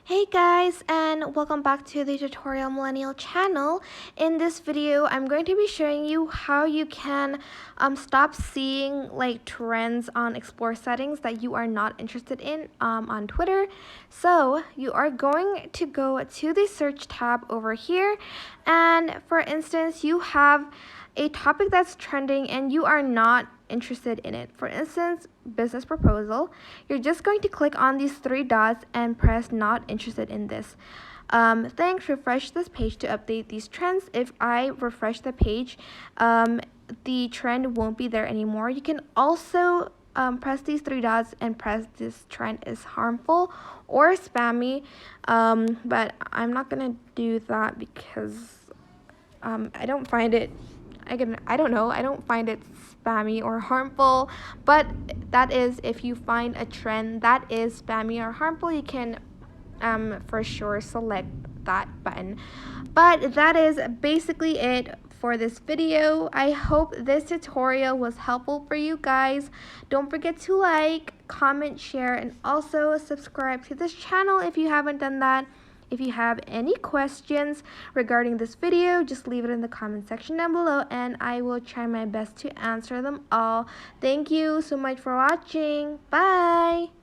Hey guys, and welcome back to the Tutorial Millennial channel. In this video, I'm going to be showing you how you can stop seeing like trends on explore settings that you are not interested in on Twitter. So you are going to go to the search tab over here, and for instance, you have a topic that's trending and you are not interested in it. For instance, business proposal. You're just going to click on these three dots and press not interested in this. Thanks, refresh this page to update these trends. If I refresh the page, the trend won't be there anymore. You can also press these three dots and press this trend is harmful or spammy, but I'm not gonna do that because I don't find it I don't know, I don't find it spammy or harmful, but that is if you find a trend that is spammy or harmful, you can for sure select that button. But that is basically it for this video. I hope this tutorial was helpful for you guys. Don't forget to like, comment, share, and also subscribe to this channel if you haven't done that. If you have any questions regarding this video, just leave it in the comment section down below and I will try my best to answer them all. Thank you so much for watching. Bye!